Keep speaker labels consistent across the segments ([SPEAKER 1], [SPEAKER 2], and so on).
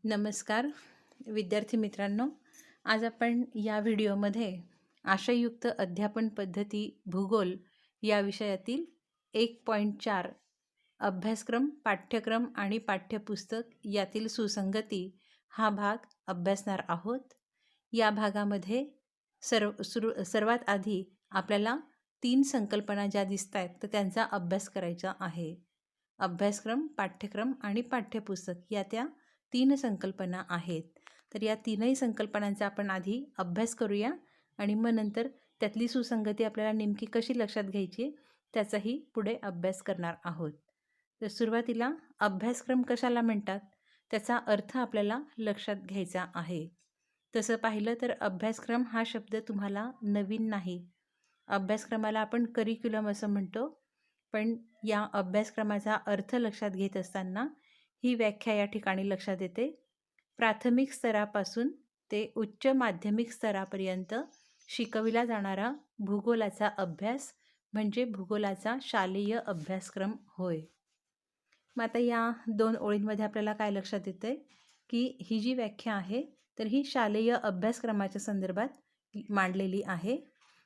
[SPEAKER 1] नमस्कार विद्यार्थी मित्रांनो. आज आपण या व्हिडिओमध्ये आशययुक्त अध्यापन पद्धती भूगोल या विषयातील 1.4 अभ्यासक्रम, पाठ्यक्रम आणि पाठ्यपुस्तक यातील सुसंगती हा भाग अभ्यासणार आहोत. या भागामध्ये सर्वात आधी आपल्याला 3 संकल्पना ज्या दिसत आहेत तर त्यांचा अभ्यास करायचा आहे. अभ्यासक्रम, पाठ्यक्रम आणि पाठ्यपुस्तक या त्या 3 संकल्पना आहेत. तर या तीनही संकल्पनांचा आपण आधी अभ्यास करूया आणि मग नंतर त्यातली सुसंगती आपल्याला नेमकी कशी लक्षात घ्यायची त्याचाही पुढे अभ्यास करणार आहोत. तर सुरुवातीला अभ्यासक्रम कशाला म्हणतात त्याचा अर्थ आपल्याला लक्षात घ्यायचा आहे. तसं पाहिलं तर अभ्यासक्रम हा शब्द तुम्हाला नवीन नाही. अभ्यासक्रमाला आपण करिक्युलम असं म्हणतो. पण या अभ्यासक्रमाचा अर्थ लक्षात घेत असताना ही व्याख्या या ठिकाणी लक्षात येते. प्राथमिक स्तरापासून ते उच्च माध्यमिक स्तरापर्यंत शिकविला जाणारा भूगोलाचा अभ्यास म्हणजे भूगोलाचा शालेय अभ्यासक्रम होय. मग आता या 2 ओळींमध्ये आपल्याला काय लक्षात येतंय की ही जी व्याख्या आहे तर ही शालेय अभ्यासक्रमाच्या संदर्भात मांडलेली आहे.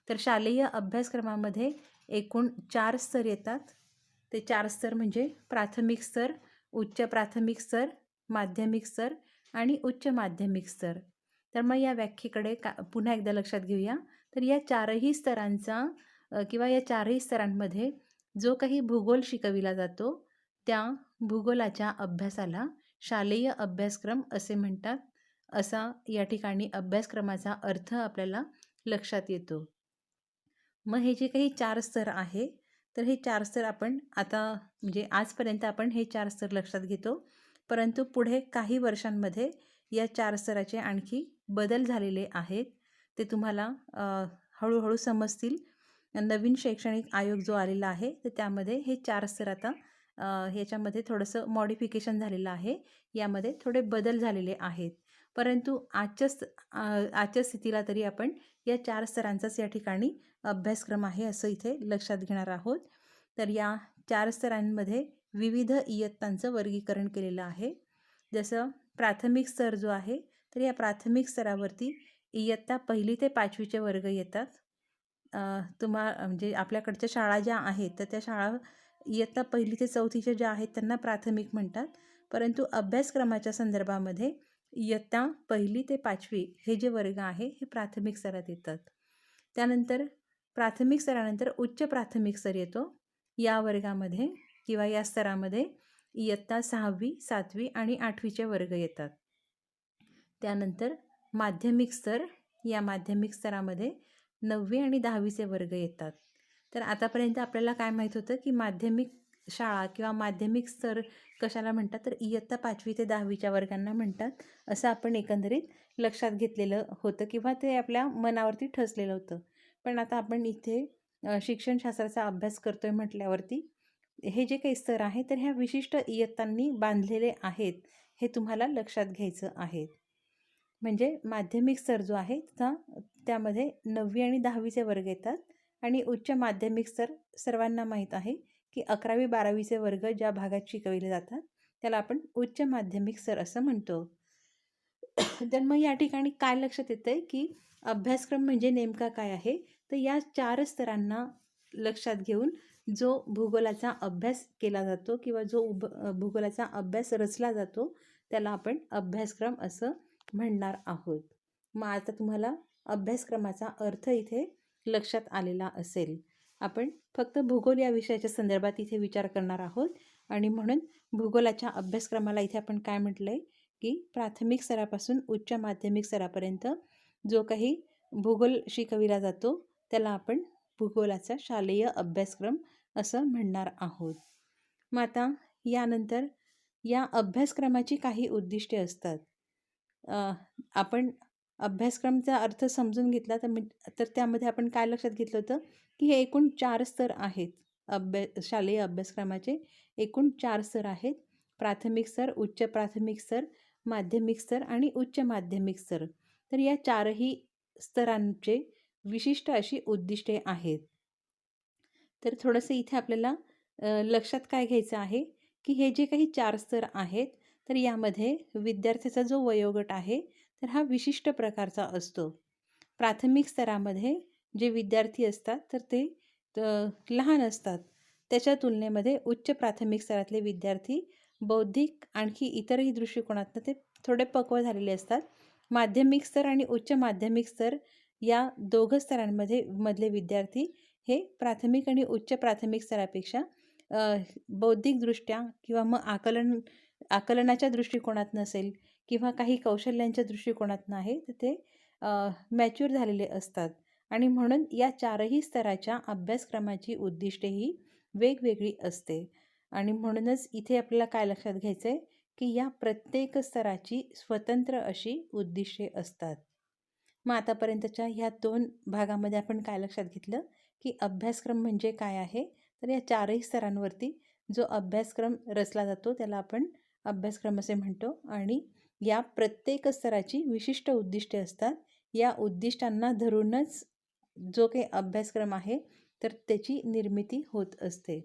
[SPEAKER 1] तर शालेय अभ्यासक्रमामध्ये एकूण 4 स्तर येतात. ते 4 स्तर म्हणजे प्राथमिक स्तर, उच्च प्राथमिक स्तर, माध्यमिक स्तर आणि उच्च माध्यमिक स्तर. तर मग या व्याख्येकडे पुन्हा एकदा लक्षात घेऊया. तर या 4ही स्तरांचा किंवा या 4ही स्तरांमध्ये जो काही भूगोल शिकविला जातो त्या भूगोलाच्या अभ्यासाला शालेय अभ्यासक्रम असे म्हणतात. असा या ठिकाणी अभ्यासक्रमाचा अर्थ आपल्याला लक्षात येतो. मग हे जे काही 4 स्तर आहे तर हे 4 स्तर आपण आता म्हणजे आजपर्यंत आपण हे 4 स्तर लक्षात घेतो. परंतु पुढे काही वर्षांमध्ये या 4 स्तराचे आणखी बदल झालेले आहेत. ते तुम्हाला हळूहळू समजतील. नवीन शैक्षणिक आयोग जो आलेला आहे तर त्यामध्ये हे 4 स्तर आता ह्याच्यामध्ये थोडंसं मॉडिफिकेशन झालेलं आहे. यामध्ये थोडे बदल झालेले आहेत. परंतु आजच्या स्थितीला तरी आपण या 4 स्तरांचाच या ठिकाणी अभ्यासक्रम आहे असं इथे लक्षात घेणार आहोत. तर या 4 स्तरांमध्ये विविध इयत्तांचं वर्गीकरण केलेलं आहे. जसं प्राथमिक स्तर जो आहे तर या प्राथमिक स्तरावरती इयत्ता 1ली ते 5वीचे वर्ग येतात. म्हणजे आपल्याकडच्या शाळा ज्या आहेत तर त्या शाळा इयत्ता 1ली ते 4थीच्या ज्या आहेत त्यांना प्राथमिक म्हणतात. परंतु अभ्यासक्रमाच्या संदर्भामध्ये इयत्ता 1ली ते 5वी हे जे वर्ग आहे हे प्राथमिक स्तरात येतात. त्यानंतर प्राथमिक स्तरानंतर उच्च प्राथमिक स्तर येतो. या वर्गामध्ये किंवा या स्तरामध्ये इयत्ता 6वी, 7वी आणि 8वीचे वर्ग येतात. त्यानंतर माध्यमिक स्तर, या माध्यमिक स्तरामध्ये 9वी आणि 10वीचे वर्ग येतात. तर आतापर्यंत आपल्याला काय माहीत होतं की माध्यमिक शाळा किंवा माध्यमिक स्तर कशाला म्हणतात तर इयत्ता 5वी ते 10वीच्या वर्गांना म्हणतात असं आपण एकंदरीत लक्षात घेतलेलं होतं किंवा ते आपल्या मनावरती ठसलेलं होतं. पण आता आपण इथे शिक्षणशास्त्राचा अभ्यास करतोय म्हटल्यावरती हे जे काही स्तर आहे तर ह्या विशिष्ट इयत्तांनी बांधलेले आहेत हे तुम्हाला लक्षात घ्यायचं आहे. म्हणजे माध्यमिक स्तर जो आहे त्यामध्ये 9वी आणि 10वीचे वर्ग येतात आणि उच्च माध्यमिक स्तर सर्वांना माहीत आहे की 11वी 12वीचे वर्ग ज्या भागात शिकवले जातात त्याला आपण उच्च माध्यमिक स्तर असं म्हणतो. तर मग या ठिकाणी काय लक्षात येतंय की अभ्यासक्रम म्हणजे नेमका काय आहे तर या 4 स्तरांना लक्षात घेऊन जो भूगोलाचा अभ्यास केला जातो किंवा जो भूगोलाचा अभ्यास रचला जातो त्याला आपण अभ्यासक्रम असं म्हणणार आहोत. मग आता तुम्हाला अभ्यासक्रमाचा अर्थ इथे लक्षात आलेला असेल. आपण फक्त भूगोल या विषयाच्या संदर्भात इथे विचार करणार आहोत आणि म्हणून भूगोलाच्या अभ्यासक्रमाला इथे आपण काय म्हटलंय की प्राथमिक स्तरापासून उच्च माध्यमिक स्तरापर्यंत जो काही भूगोल शिकविला जातो त्याला आपण भूगोलाचा शालेय अभ्यासक्रम असं म्हणणार आहोत. मग आता यानंतर या अभ्यासक्रमाची काही उद्दिष्टे असतात. आपण अभ्यासक्रमचा अर्थ समजून घेतला तर त्यामध्ये आपण काय लक्षात घेतलं होतं की हे एकूण 4 स्तर आहेत. शालेय अभ्यासक्रमाचे एकूण 4 स्तर आहेत. प्राथमिक स्तर, उच्च प्राथमिक स्तर, माध्यमिक स्तर आणि उच्च माध्यमिक स्तर. तर या 4ही स्तरांचे विशिष्ट अशी उद्दिष्टे आहेत. तर थोडंसं इथे आपल्याला लक्षात काय घ्यायचं आहे की हे जे काही 4 स्तर आहेत तर यामध्ये विद्यार्थ्याचा जो वयोगट आहे तर हा विशिष्ट प्रकारचा असतो. प्राथमिक स्तरामध्ये जे विद्यार्थी असतात तर ते लहान असतात. त्याच्या तुलनेमध्ये उच्च प्राथमिक स्तरातले विद्यार्थी बौद्धिक आणखी इतरही दृष्टिकोनातनं ते थोडे पक्व झालेले असतात. माध्यमिक स्तर आणि उच्च माध्यमिक स्तर या दोघं स्तरांमध्ये मधले विद्यार्थी हे प्राथमिक आणि उच्च प्राथमिक स्तरापेक्षा बौद्धिकदृष्ट्या किंवा मग आकलनाच्या दृष्टिकोनातनं असेल किंवा काही कौशल्यांच्या दृष्टिकोनातनं आहे तर ते मॅच्युअर झालेले असतात. आणि म्हणून या चारही स्तराच्या अभ्यासक्रमाची उद्दिष्टेही वेगवेगळी असते. आणि म्हणूनच इथे आपल्याला काय लक्षात घ्यायचं आहे की या प्रत्येक स्तराची स्वतंत्र अशी उद्दिष्टे असतात. मग आतापर्यंतच्या ह्या 2 भागामध्ये आपण काय लक्षात घेतलं की अभ्यासक्रम म्हणजे काय आहे. तर या चारही स्तरांवरती जो अभ्यासक्रम रचला जातो त्याला आपण अभ्यासक्रम असे म्हणतो. आणि या प्रत्येक स्तराची विशिष्ट उद्दिष्टे असतात. या उद्दिष्टांना धरूनच जो काही अभ्यासक्रम आहे तर त्याची निर्मिती होत असते.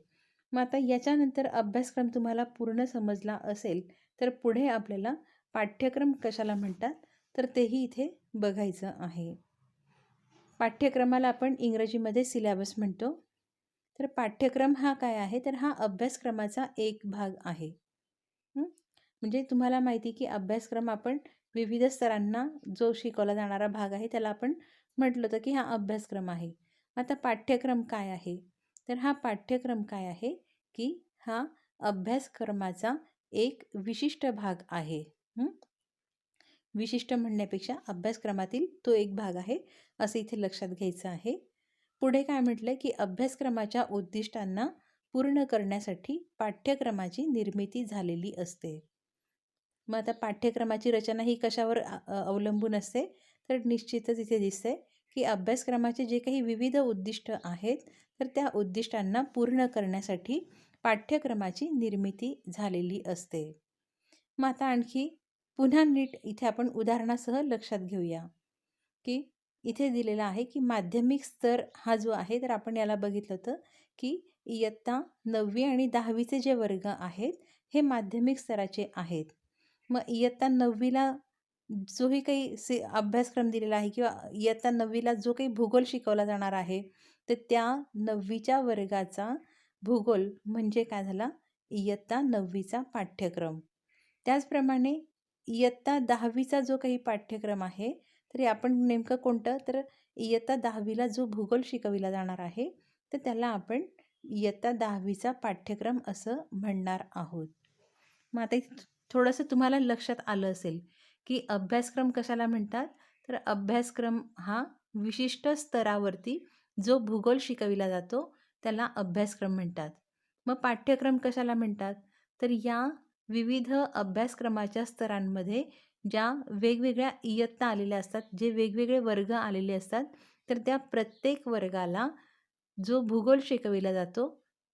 [SPEAKER 1] मग आता याच्यानंतर अभ्यासक्रम तुम्हाला पूर्ण समजला असेल तर पुढे आपल्याला पाठ्यक्रम कशाला म्हणतात तर तेही इथे बघायचं आहे. पाठ्यक्रमाला आपण इंग्रजीमध्ये सिलॅबस म्हणतो. तर पाठ्यक्रम हा काय आहे तर हा अभ्यासक्रमाचा एक भाग आहे. म्हणजे तुम्हाला माहिती की अभ्यासक्रम आपण विविध स्तरांना जो शिकवला जाणारा भाग आहे त्याला आपण म्हटलं होतं की हा अभ्यासक्रम आहे. आता पाठ्यक्रम काय आहे तर हा पाठ्यक्रम काय आहे की हा अभ्यासक्रमाचा एक विशिष्ट भाग आहे. विशिष्ट म्हणण्यापेक्षा अभ्यासक्रमातील तो एक भाग आहे असं इथे लक्षात घ्यायचं आहे. पुढे काय म्हटलं की अभ्यासक्रमाच्या उद्दिष्टांना पूर्ण करण्यासाठी पाठ्यक्रमाची निर्मिती झालेली असते. मग आता पाठ्यक्रमाची रचना ही कशावर अवलंबून असते तर निश्चितच इथे दिसते की अभ्यासक्रमाचे जे काही विविध उद्दिष्ट आहेत तर त्या उद्दिष्टांना पूर्ण करण्यासाठी पाठ्यक्रमाची निर्मिती झालेली असते. मग आता आणखी पुन्हा नीट इथे आपण उदाहरणासह लक्षात घेऊया की इथे दिलेला आहे की माध्यमिक स्तर हा जो आहे तर आपण याला बघितलं होतं की इयत्ता 9वी आणि 10वीचे जे वर्ग आहेत हे माध्यमिक स्तराचे आहेत. मग इयत्ता 9वीला जोही काही अभ्यासक्रम दिलेला आहे किंवा इयत्ता 9वीला जो काही भूगोल शिकवला जाणार आहे तर त्या 9वीच्या वर्गाचा भूगोल म्हणजे काय झाला इयत्ता 9वीचा पाठ्यक्रम. त्याचप्रमाणे इयत्ता 10वीचा जो काही पाठ्यक्रम आहे तरी आपण नेमकं कोणतं तर इयत्ता 10वीला जो भूगोल शिकविला जाणार आहे तर त्याला आपण इयत्ता 10वीचा पाठ्यक्रम असं म्हणणार आहोत. मग आता थोडंसं तुम्हाला लक्षात आलं असेल की अभ्यासक्रम कशाला म्हणतात तर अभ्यासक्रम हा विशिष्ट स्तरावरती जो भूगोल शिकविला जातो त्याला अभ्यासक्रम म्हणतात. मग पाठ्यक्रम कशाला म्हणतात तर या विविध अभ्यासक्रमाच्या स्तरांमध्ये ज्या वेगवेगळ्या इयत्ता आलेल्या असतात जे वेगवेगळे वर्ग आलेले असतात तर त्या प्रत्येक वर्गाला जो भूगोल शिकविला जातो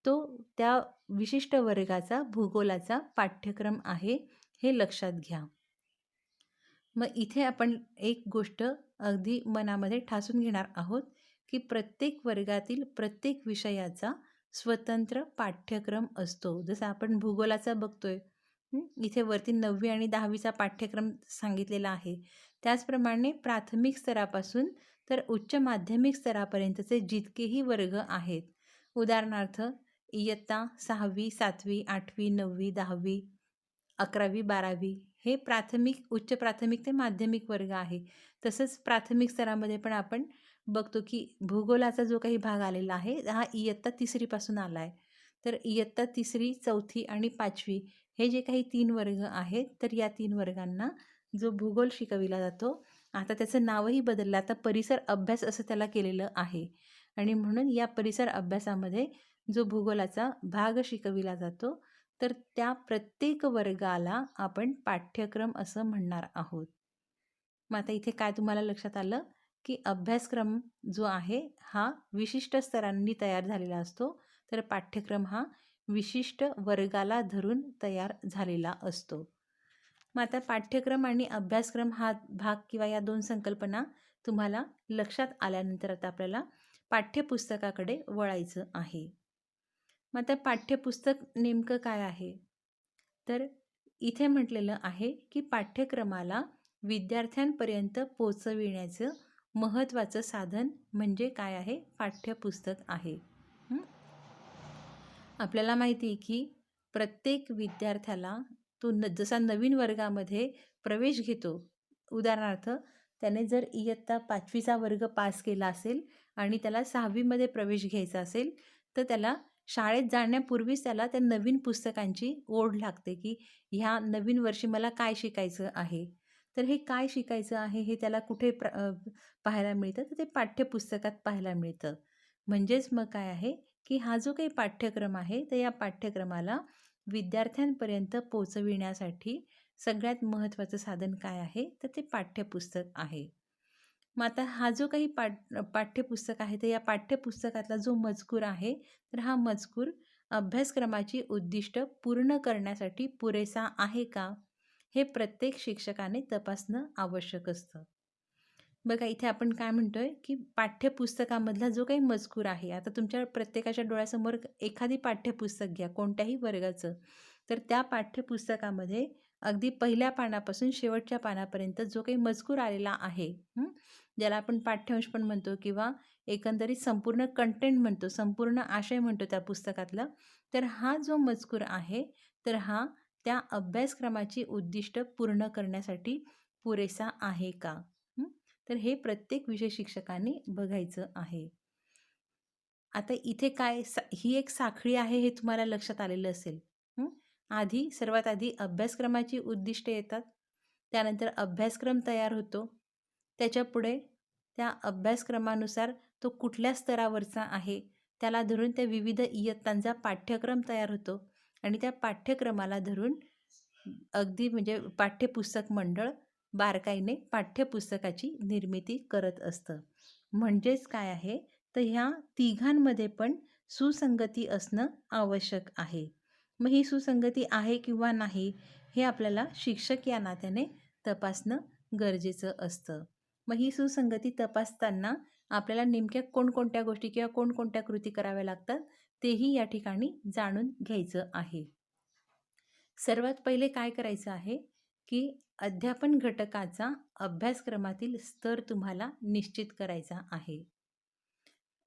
[SPEAKER 1] तो त्या विशिष्ट वर्गाचा भूगोलाचा पाठ्यक्रम आहे हे लक्षात घ्या. मग इथे आपण एक गोष्ट अगदी मनामध्ये ठासून घेणार आहोत की प्रत्येक वर्गातील प्रत्येक विषयाचा स्वतंत्र पाठ्यक्रम असतो. जसं आपण भूगोलाचा बघतोय इथे वरती 9वी आणि 10वीचा पाठ्यक्रम सांगितलेला आहे. त्याचप्रमाणे प्राथमिक स्तरापासून तर उच्च माध्यमिक स्तरापर्यंतचे जितकेही वर्ग आहेत उदाहरणार्थ इयत्ता 6वी 7वी 8वी 9वी 10वी 11वी 12वी हे प्राथमिक उच्च प्राथमिक ते माध्यमिक वर्ग आहे. तसंच प्राथमिक स्तरामध्ये पण आपण बघतो की भूगोलाचा जो काही भाग आलेला आहे हा इयत्ता 3रीपासून आला आहे. तर इयत्ता 3री 4थी आणि 5वी हे जे काही 3 वर्ग आहेत तर या 3 वर्गांना जो भूगोल शिकविला जातो आता त्याचं नावही बदललं आता परिसर अभ्यास असं त्याला केलेलं आहे. आणि म्हणून या परिसर अभ्यासामध्ये जो भूगोलाचा भाग शिकविला जातो तर त्या प्रत्येक वर्गाला आपण पाठ्यक्रम असं म्हणणार आहोत. मग आता इथे काय तुम्हाला लक्षात आलं की अभ्यासक्रम जो आहे हा विशिष्ट स्तरांनी तयार झालेला असतो तर पाठ्यक्रम हा विशिष्ट वर्गाला धरून तयार झालेला असतो. मग आता पाठ्यक्रम आणि अभ्यासक्रम हा भाग किंवा या 2 संकल्पना तुम्हाला लक्षात आल्यानंतर आता आपल्याला पाठ्यपुस्तकाकडे वळायचं आहे. मग आता पाठ्यपुस्तक नेमकं काय आहे तर इथे म्हटलेलं आहे की पाठ्यक्रमाला विद्यार्थ्यांपर्यंत पोचविण्याचं महत्त्वाचं साधन म्हणजे काय आहे? पाठ्यपुस्तक आहे. आपल्याला माहिती आहे की प्रत्येक विद्यार्थ्याला तो जसा नवीन वर्गामध्ये प्रवेश घेतो, उदाहरणार्थ त्याने जर इयत्ता 5वीचा वर्ग पास केला असेल आणि त्याला 6वीमध्ये प्रवेश घ्यायचा असेल, तर त्याला शाळेत जाण्यापूर्वीच त्याला त्या नवीन पुस्तकांची ओढ लागते की ह्या नवीन वर्षी मला काय शिकायचं आहे. तर हे काय शिकायचं आहे हे त्याला कुठे पाहायला मिळतं, तर ते पाठ्यपुस्तकात पाहायला मिळतं. म्हणजेच मग काय आहे की हा जो काही पाठ्यक्रम आहे, तर या पाठ्यक्रमाला विद्यार्थ्यांपर्यंत पोहोचविण्यासाठी सगळ्यात महत्त्वाचं साधन काय आहे? तर ते पाठ्यपुस्तक आहे. मग आता हा जो काही पाठ्यपुस्तक आहे, तर या पाठ्यपुस्तकातला जो मजकूर आहे, तर हा मजकूर अभ्यासक्रमाची उद्दिष्ट पूर्ण करण्यासाठी पुरेसा आहे का? हे प्रत्येक शिक्षकाने तपासणं आवश्यक असतं. बघा इथे आपण काय म्हणतोय की पाठ्यपुस्तकामधला जो काही मजकूर आहे, आता तुमच्या प्रत्येकाच्या डोळ्यासमोर एखादी पाठ्यपुस्तक घ्या कोणत्याही वर्गाचं, तर त्या पाठ्यपुस्तकामध्ये अगदी पहिल्या पानापासून शेवटच्या पानापर्यंत जो काही मजकूर आलेला आहे, ज्याला आपण पाठ्यांश पण म्हणतो किंवा एकंदरीत संपूर्ण कंटेंट म्हणतो, संपूर्ण आशय म्हणतो त्या पुस्तकातला, तर हा जो मजकूर आहे, तर हा त्या अभ्यासक्रमाची उद्दिष्ट पूर्ण करण्यासाठी पुरेसा आहे का? तर हे प्रत्येक विषय शिक्षकाने बघायचं आहे. आता इथे काय ही एक साखळी आहे हे तुम्हाला लक्षात आलेलं असेल. सर्वात आधी अभ्यासक्रमाची उद्दिष्टे येतात. त्यानंतर अभ्यासक्रम तयार होतो. त्याच्यापुढे त्या अभ्यासक्रमानुसार तो कुठल्या स्तरावरचा आहे, त्याला धरून त्या विविध इयत्तांचा पाठ्यक्रम तयार होतो आणि त्या पाठ्यक्रमाला धरून अगदी म्हणजे पाठ्यपुस्तक मंडळ बारकाईने पाठ्यपुस्तकाची निर्मिती करत असतं. म्हणजेच काय आहे, तर ह्या तिघांमध्ये पण सुसंगती असणं आवश्यक आहे. मग ही सुसंगती आहे किंवा नाही हे आपल्याला शिक्षक या नात्याने तपासणं गरजेचं असतं. मग ही सुसंगती तपासताना आपल्याला नेमक्या कोणकोणत्या गोष्टी किंवा कोणकोणत्या कृती कराव्या लागतात तेही या ठिकाणी जाणून घ्यायचं आहे. सर्वात पहिले काय करायचं आहे की अध्यापन घटकाचा अभ्यासक्रमातील स्तर तुम्हाला निश्चित करायचा आहे.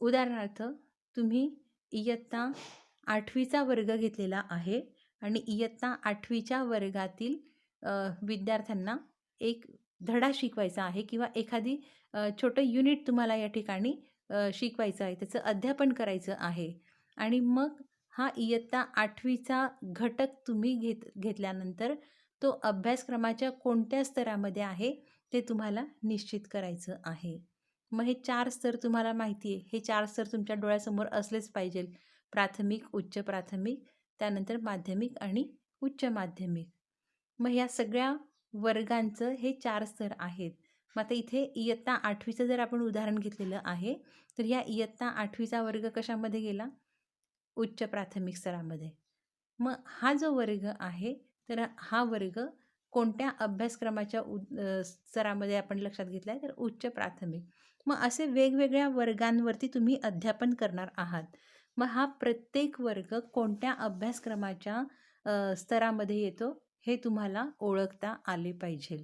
[SPEAKER 1] उदाहरणार्थ तुम्ही इयत्ता 8वीचा वर्ग घेतलेला आहे आणि इयत्ता 8वीच्या वर्गातील विद्यार्थ्यांना एक धडा शिकवायचा आहे किंवा एखादी छोटं युनिट तुम्हाला या ठिकाणी शिकवायचं आहे, त्याचं अध्यापन करायचं आहे आणि मग हा इयत्ता 8वीचा घटक तुम्ही घेतल्यानंतर तो अभ्यासक्रमाच्या कोणत्या स्तरामध्ये आहे ते तुम्हाला निश्चित करायचं आहे. मग हे 4 स्तर तुम्हाला माहिती आहे. हे 4 स्तर तुमच्या डोळ्यासमोर असलेच पाहिजे. प्राथमिक, उच्च प्राथमिक, त्यानंतर माध्यमिक आणि उच्च माध्यमिक. मग ह्या सगळ्या वर्गांचं हे 4 स्तर आहेत. मग आता इथे इयत्ता 8वीचं जर आपण उदाहरण घेतलेलं आहे, तर ह्या इयत्ता 8वीचा वर्ग कशामध्ये गेला? उच्च प्राथमिक स्तरामध्ये. मग हा जो वर्ग आहे, तर हा वर्ग कोणत्या अभ्यासक्रमाच्या स्तरामध्ये आपण लक्षात घेतला आहे, तर उच्च प्राथमिक. मग असे वेगवेगळ्या वर्गांवरती तुम्ही अध्यापन करणार आहात. मग हा प्रत्येक वर्ग कोणत्या अभ्यासक्रमाच्या स्तरामध्ये येतो हे तुम्हाला ओळखता आले पाहिजे.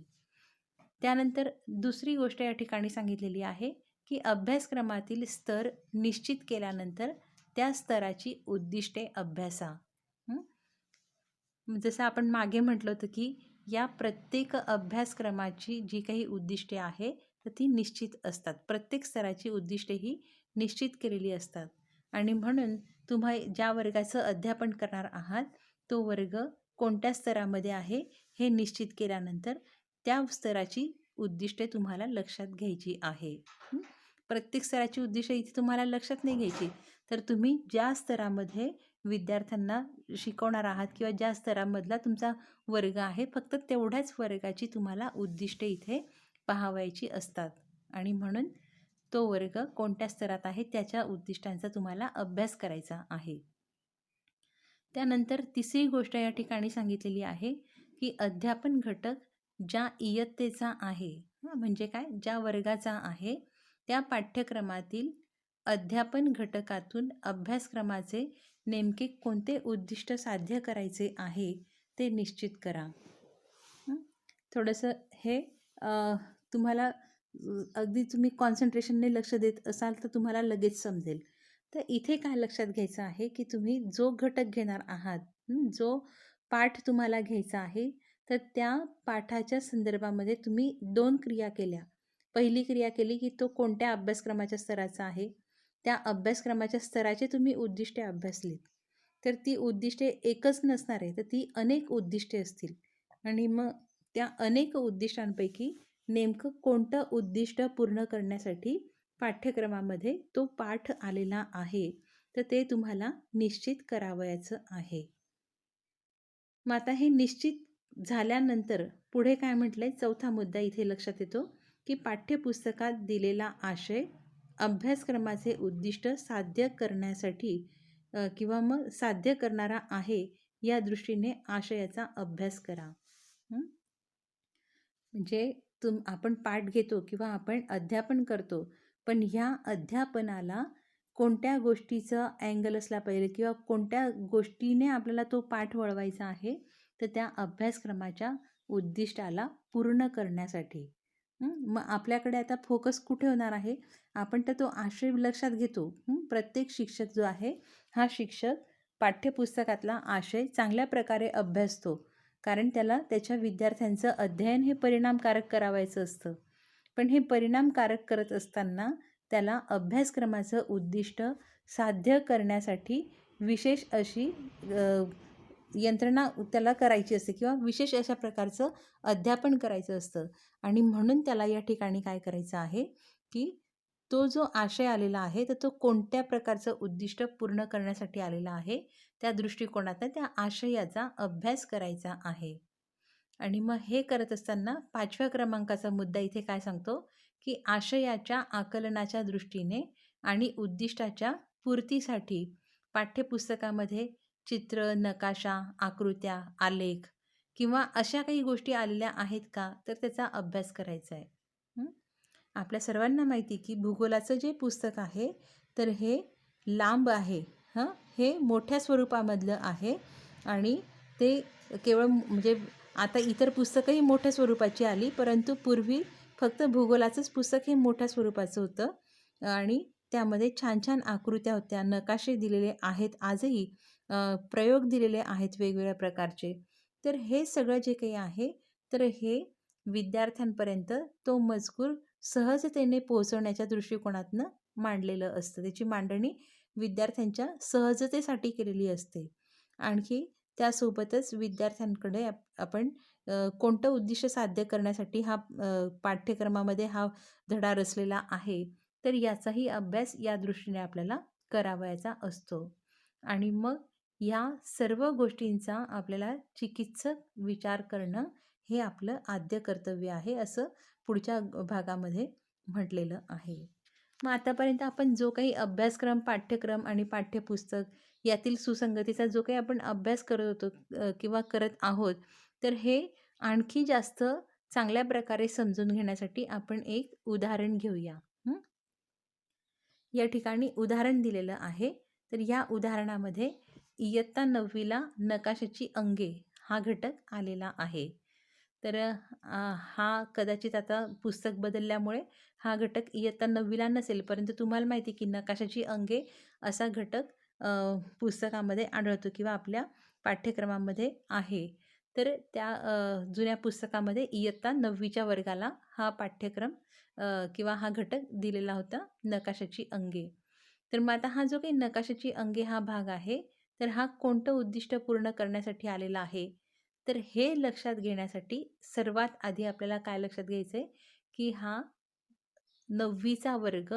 [SPEAKER 1] त्यानंतर दुसरी गोष्ट या ठिकाणी सांगितलेली आहे की अभ्यासक्रमातील स्तर निश्चित केल्यानंतर त्या स्तराची उद्दिष्टे अभ्यासा. जसं आपण मागे म्हटलं होतं की या प्रत्येक अभ्यासक्रमाची जी काही उद्दिष्टे आहे तर ती निश्चित असतात. प्रत्येक स्तराची उद्दिष्टे ही निश्चित केलेली असतात आणि म्हणून तुम्ही ज्या वर्गाचं अध्यापन करणार आहात तो वर्ग कोणत्या स्तरामध्ये आहे हे निश्चित केल्यानंतर त्या स्तराची उद्दिष्टे तुम्हाला लक्षात घ्यायची आहे. प्रत्येक स्तराची उद्दिष्टे इथे तुम्हाला लक्षात नाही घ्यायची, तर तुम्ही ज्या स्तरामध्ये विद्यार्थ्यांना शिकवणार आहात किंवा ज्या स्तरामधला तुमचा वर्ग आहे फक्त तेवढ्याच वर्गाची तुम्हाला उद्दिष्टे इथे पाहावायची असतात आणि म्हणून तो वर्ग कोणत्या स्तरात आहे त्याच्या उद्दिष्टांचा तुम्हाला अभ्यास करायचा आहे. त्यानंतर तिसरी गोष्ट या ठिकाणी सांगितलेली आहे की अध्यापन घटक ज्या इयत्तेचा आहे, म्हणजे काय, ज्या वर्गाचा आहे त्या पाठ्यक्रमातील अध्यापन घटकातून अभ्यासक्रमाचे नेमके कोणते उद्दिष्ट साध्य करायचे आहे ते निश्चित करा. थोडंसं हे तुम्हाला अगदी तुम्ही कॉन्सन्ट्रेशनने लक्ष देत असाल तर तुम्हाला लगेच समजेल. तर इथे काय लक्षात घ्यायचं आहे की तुम्ही जो घटक घेणार आहात, जो पाठ तुम्हाला घ्यायचा आहे, तर त्या पाठाच्या संदर्भामध्ये तुम्ही 2 क्रिया केल्या. पहिली क्रिया केली की तो कोणत्या अभ्यासक्रमाच्या स्तराचा आहे, त्या अभ्यासक्रमाच्या स्तराचे तुम्ही उद्दिष्टे अभ्यासलीत. तर ती उद्दिष्टे एकच नसणार आहे, तर ती अनेक उद्दिष्टे असतील आणि मग त्या अनेक उद्दिष्टांपैकी नेमकं कोणतं उद्दिष्ट पूर्ण करण्यासाठी पाठ्यक्रमामध्ये तो पाठ आलेला आहे, तर ते तुम्हाला निश्चित करावयाचं आहे. मग आता हे निश्चित झाल्यानंतर पुढे काय म्हटलंय, चौथा मुद्दा इथे लक्षात येतो की पाठ्यपुस्तकात दिलेला आशय अभ्यासक्रमाचे उद्दिष्ट साध्य करण्यासाठी किंवा मग साध्य करणारा आहे या दृष्टीने आशयाचा अभ्यास करा. म्हणजे आपण पाठ घेतो किंवा आपण अध्यापन करतो, पण ह्या अध्यापनाला कोणत्या गोष्टीचं अँगल असला पाहिजे किंवा कोणत्या गोष्टीने आपल्याला तो पाठ वळवायचा आहे, तर त्या अभ्यासक्रमाच्या उद्दिष्टाला पूर्ण करण्यासाठी. मग आपल्याकडे आता फोकस कुठे होणार आहे, आपण तर तो आशय लक्षात घेतो. प्रत्येक शिक्षक जो आहे, हा शिक्षक पाठ्यपुस्तकातला आशय चांगल्या प्रकारे अभ्यासतो, कारण त्याला त्याच्या विद्यार्थ्यांचं अध्ययन हे परिणामकारक करावायचं असतं. पण हे परिणामकारक करत असताना त्याला अभ्यासक्रमाचं उद्दिष्ट साध्य करण्यासाठी विशेष अशी यंत्रणा त्याला करायची असते किंवा विशेष अशा प्रकारचं अध्यापन करायचं असतं. आणि म्हणून त्याला या ठिकाणी काय करायचं आहे की तो जो आशय आलेला आहे, तर तो कोणत्या प्रकारचं उद्दिष्ट पूर्ण करण्यासाठी आलेला आहे, त्या दृष्टिकोनातून त्या आशयाचा अभ्यास करायचा आहे. आणि मग हे करत असताना 5व्या क्रमांकाचा मुद्दा इथे काय सांगतो की आशयाच्या आकलनाच्या दृष्टीने आणि उद्दिष्टाच्या पूर्तीसाठी पाठ्यपुस्तकामध्ये चित्र, नकाशा, आकृत्या, आलेख किंवा अशा काही गोष्टी आलेल्या आहेत का, तर त्याचा अभ्यास करायचा आहे. आपल्या सर्वांना माहिती की भूगोलाचं जे पुस्तक आहे, तर हे लांब आहे. हे मोठ्या स्वरूपामधलं आहे आणि ते केवळ म्हणजे आता इतर पुस्तकंही मोठ्या स्वरूपाची आली, परंतु पूर्वी फक्त भूगोलाचंच पुस्तक हे मोठ्या स्वरूपाचं होतं आणि त्यामध्ये छान छान आकृत्या होत्या, नकाशे दिलेले आहेत, आजही प्रयोग दिलेले आहेत वेगवेगळ्या प्रकारचे. तर हे सगळं जे काही आहे, तर हे विद्यार्थ्यांपर्यंत तो मजकूर सहजतेने पोहोचवण्याच्या दृष्टिकोनातनं मांडलेलं असतं. त्याची मांडणी विद्यार्थ्यांच्या सहजतेसाठी केलेली असते. आणखी त्यासोबतच विद्यार्थ्यांकडे आपण कोणतं उद्दिष्ट साध्य करण्यासाठी हा पाठ्यक्रमामध्ये हा धडा रचलेला आहे, तर याचाही अभ्यास या दृष्टीने आपल्याला करावयाचा असतो. आणि मग या सर्व गोष्टींचा आपल्याला चिकित्सक विचार करणं हे आपलं आद्य कर्तव्य आहे, असं पुढच्या भागामध्ये म्हटलेलं आहे. मग आतापर्यंत आपण जो काही अभ्यासक्रम, पाठ्यक्रम आणि पाठ्यपुस्तक यातील सुसंगतीचा जो काही आपण अभ्यास करत होतो किंवा करत आहोत, तर हे आणखी जास्त चांगल्या प्रकारे समजून घेण्यासाठी आपण एक उदाहरण घेऊया. या ठिकाणी उदाहरण दिलेलं आहे. तर या उदाहरणामध्ये इयत्ता 9वीला नकाशाची अंगे हा घटक आलेला आहे. तर हा कदाचित आता पुस्तक बदलल्यामुळे हा घटक इयत्ता 9वीला नसेल, परंतु तुम्हाला माहिती की नकाशाची अंगे असा घटक पुस्तकामध्ये आढळतो किंवा आपल्या पाठ्यक्रमामध्ये आहे. तर त्या जुन्या पुस्तकामध्ये इयत्ता 9वीच्या वर्गाला हा पाठ्यक्रम किंवा हा घटक दिलेला होता, नकाशाची अंगे. तर मग आता हा जो काही नकाशाची अंगे हा भाग आहे, तर हा कोणतं उद्दिष्ट पूर्ण करण्यासाठी आलेला आहे, तर हे लक्षात घेण्यासाठी सर्वात आधी आपल्याला काय लक्षात घ्यायचं आहे की हा 9वीचा वर्ग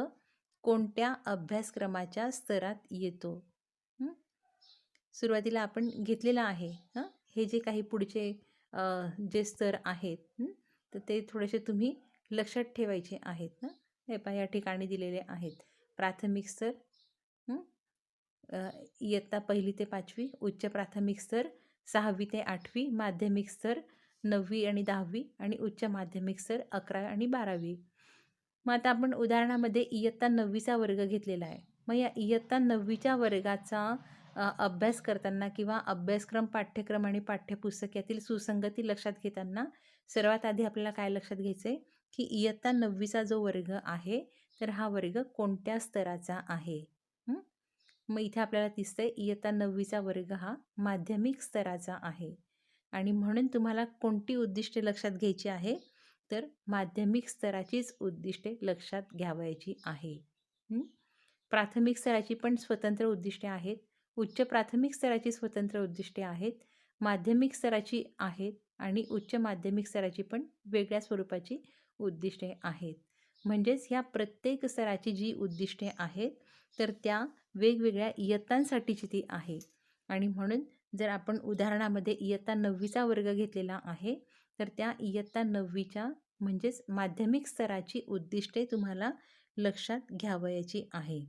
[SPEAKER 1] कोणत्या अभ्यासक्रमाच्या स्तरात येतो. सुरुवातीला आपण घेतलेलं आहे. हे जे काही पुढचे जे स्तर आहेत, तर ते थोडेसे तुम्ही लक्षात ठेवायचे आहेत ना. हे पहा या ठिकाणी दिलेले आहेत. प्राथमिक स्तर, इयत्ता 1ली ते 5वी, उच्च प्राथमिक स्तर 6वी ते 8वी, माध्यमिक स्तर 9वी आणि 10वी आणि उच्च माध्यमिक स्तर 11वी आणि 12वी. मग आता आपण उदाहरणामध्ये इयत्ता 9वीचा वर्ग घेतलेला आहे. मग या इयत्ता 9वीच्या वर्गाचा अभ्यास करताना किंवा अभ्यासक्रम, पाठ्यक्रम आणि पाठ्यपुस्तक यातील सुसंगती लक्षात घेताना सर्वात आधी आपल्याला काय लक्षात घ्यायचं आहे की इयत्ता 9वीचा जो वर्ग आहे तर हा वर्ग कोणत्या स्तराचा आहे. मग इथे आपल्याला दिसतंय इयत्ता 9वीचा वर्ग हा माध्यमिक स्तराचा आहे आणि म्हणून तुम्हाला कोणती उद्दिष्टे लक्षात घ्यायची आहे तर माध्यमिक स्तराचीच उद्दिष्टे लक्षात घ्यावायची आहे. प्राथमिक स्तराची पण स्वतंत्र उद्दिष्टे आहेत, उच्च प्राथमिक स्तराची स्वतंत्र उद्दिष्टे आहेत, माध्यमिक स्तराची आहेत आणि उच्च माध्यमिक स्तराची पण वेगळ्या स्वरूपाची उद्दिष्टे आहेत. म्हणजेच ह्या प्रत्येक स्तराची जी उद्दिष्टे आहेत तर त्या वेगवेगळ्या इयत्तांसाठीची ती आहे आणि म्हणून जर आपण उदाहरणामध्ये इयत्ता 9वीचा वर्ग घेतलेला आहे तर त्या इयत्ता 9वीच्या म्हणजेच माध्यमिक स्तराची उद्दिष्टे तुम्हाला लक्षात घ्यावयाची आहे.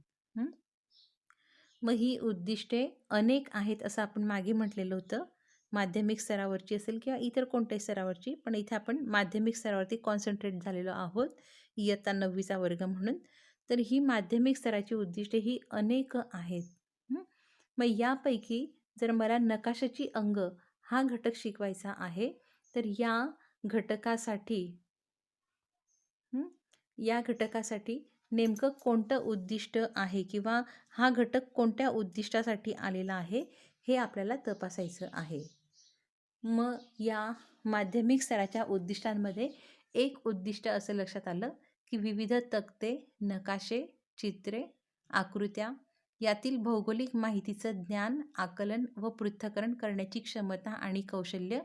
[SPEAKER 1] मग ही उद्दिष्टे अनेक आहेत असं आपण मागे म्हटलेलं होतं. माध्यमिक स्तरावरची असेल किंवा इतर कोणत्याही स्तरावरची, पण इथे आपण माध्यमिक स्तरावरती कॉन्सन्ट्रेट झालेलो आहोत इयत्ता 9वीचा वर्ग म्हणून. तर ही माध्यमिक स्तराची उद्दिष्टे ही अनेक आहेत. मग यापैकी जर मला नकाशाची अंग हा घटक शिकवायचा आहे तर या घटकासाठी नेमकं कोणतं उद्दिष्ट आहे किंवा हा घटक कोणत्या उद्दिष्टासाठी आलेला आहे हे आपल्याला तपासायचं आहे. मग या माध्यमिक स्तराच्या उद्दिष्टांमध्ये एक उद्दिष्ट असं लक्षात आलं की विविध तक्ते, नकाशे, चित्रे, आकृत्या यातील भौगोलिक माहितीचं ज्ञान, आकलन व पृथक्करण करण्याची क्षमता आणि कौशल्य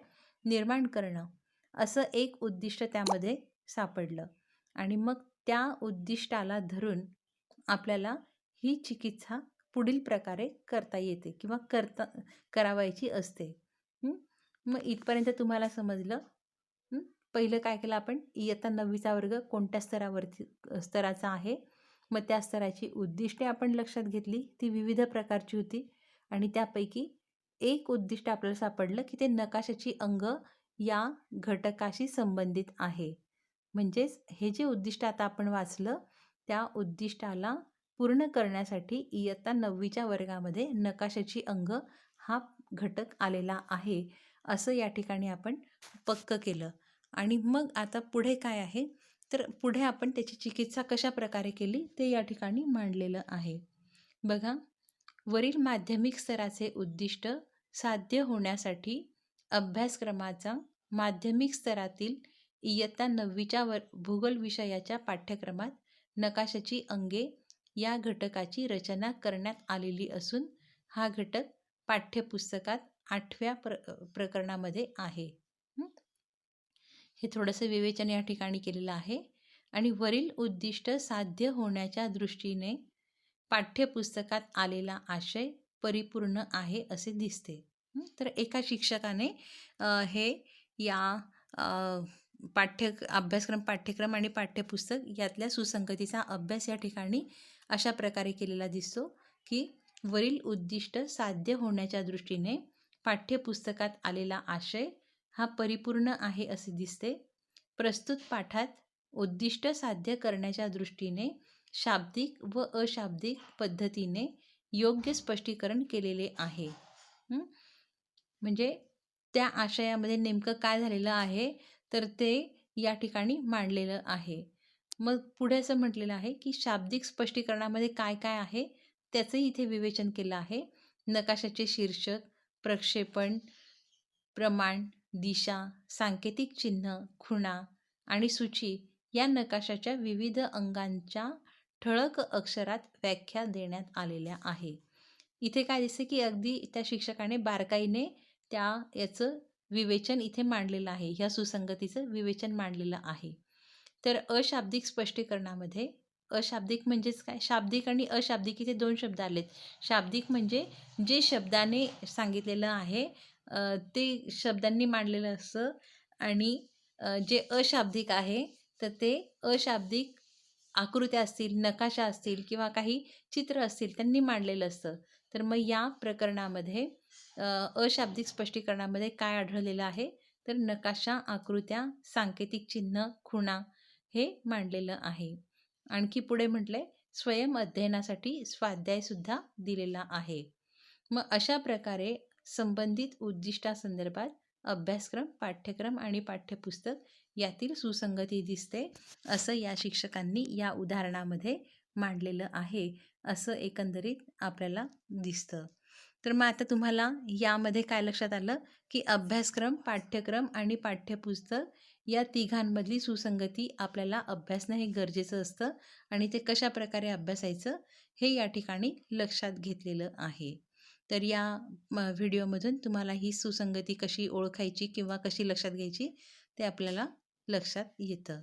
[SPEAKER 1] निर्माण करणं असं एक उद्दिष्ट त्यामध्ये सापडलं आणि मग त्या उद्दिष्टाला धरून आपल्याला ही चिकित्सा पुढील प्रकारे करता येते किंवा करावायची असते. मग इथपर्यंत तुम्हाला समजलं. पहिलं काय केलं आपण, इयत्ता 9वीचा वर्ग कोणत्या स्तराचा आहे, मग त्या स्तराची उद्दिष्टे आपण लक्षात घेतली, ती विविध प्रकारची होती आणि त्यापैकी एक उद्दिष्ट आपल्याला सापडलं की ते नकाशाची अंग या घटकाशी संबंधित आहे. म्हणजेच हे जे उद्दिष्ट आता आपण वाचलं त्या उद्दिष्टाला पूर्ण करण्यासाठी इयत्ता 9वीच्या वर्गामध्ये नकाशाची अंग हा घटक आलेला आहे असं या ठिकाणी आपण पक्क केलं. आणि मग आता पुढे काय आहे तर पुढे आपण त्याची चिकित्सा कशा प्रकारे केली ते या ठिकाणी मांडलेलं आहे. बघा, वरील माध्यमिक स्तराचे उद्दिष्ट साध्य होण्यासाठी अभ्यासक्रमाचा माध्यमिक स्तरातील इयत्ता 9वीच्या भूगोल विषयाच्या पाठ्यक्रमात नकाशाची अंगे या घटकाची रचना करण्यात आलेली असून हा घटक पाठ्यपुस्तकात 8व्या प्रकरणामध्ये आहे. हे थोडंसं विवेचन या ठिकाणी केलेलं आहे आणि वरील उद्दिष्ट साध्य होण्याच्या दृष्टीने पाठ्यपुस्तकात आलेला आशय परिपूर्ण आहे असे दिसते. तर एका शिक्षकाने हे या पाठ्यक्रम आणि पाठ्यपुस्तक यातल्या सुसंगतीचा अभ्यास या ठिकाणी अशा प्रकारे केलेला दिसतो की वरील उद्दिष्ट साध्य होण्याच्या दृष्टीने पाठ्यपुस्तकात आलेला आशय हा परिपूर्ण आहे असे दिसते. प्रस्तुत पाठात उद्दिष्ट साध्य करण्याच्या दृष्टीने शाब्दिक व अशाब्दिक पद्धतीने योग्य स्पष्टीकरण केलेले आहे. म्हणजे त्या आशयामध्ये नेमकं काय झालेलं आहे तर ते या ठिकाणी मांडलेलं आहे. मग पुढे असं म्हटलेलं आहे की शाब्दिक स्पष्टीकरणामध्ये काय काय आहे त्याचंही इथे विवेचन केलं आहे. नकाशाचे शीर्षक, प्रक्षेपण, प्रमाण, दिशा, सांकेतिक चिन्ह, खुणा आणि सूची या नकाशाच्या विविध अंगांच्या ठळक अक्षरात व्याख्या देण्यात आलेल्या आहे. इथे काय दिसते की अगदी त्या शिक्षकाने बारकाईने याचं विवेचन इथे मांडलेलं आहे, ह्या सुसंगतीचं विवेचन मांडलेलं आहे. तर अशाब्दिक स्पष्टीकरणामध्ये अशाब्दिक म्हणजेच काय, शाब्दिक आणि अशाब्दिक इथे दोन शब्द आलेत. शाब्दिक म्हणजे जे शब्दाने सांगितलेलं आहे ते शब्दांनी मांडलेलं असतं आणि जे अशाब्दिक आहे तर ते अशाब्दिक आकृत्या असतील, नकाशा असतील किंवा काही चित्र असतील त्यांनी मांडलेलं असतं. तर मग या प्रकरणामध्ये अशाब्दिक स्पष्टीकरणामध्ये काय आढळलेलं आहे तर नकाशा, आकृत्या, सांकेतिक चिन्ह, खुणा हे मांडलेलं आहे. आणखी पुढे म्हटलंय स्वयं अध्ययनासाठी स्वाध्याय सुद्धा दिलेला आहे. मग अशा प्रकारे संबंधित उद्दिष्टासंदर्भात अभ्यासक्रम, पाठ्यक्रम आणि पाठ्यपुस्तक यातील सुसंगती दिसते, असं या शिक्षकांनी या उदाहरणामध्ये मांडलेलं आहे, असं एकंदरीत आपल्याला दिसतं. तर मग आता तुम्हाला यामध्ये काय लक्षात आलं, की अभ्यासक्रम, पाठ्यक्रम आणि पाठ्यपुस्तक या तिघांमधली सुसंगती आपल्याला अभ्यासणं हे गरजेचं असतं आणि ते कशाप्रकारे अभ्यासायचं हे या ठिकाणी लक्षात घेतलेलं आहे. तर या व्हिडिओमधून तुम्हाला ही सुसंगती कशी ओळखायची किंवा कशी लक्षात घ्यायची ते आपल्याला लक्षात येतं.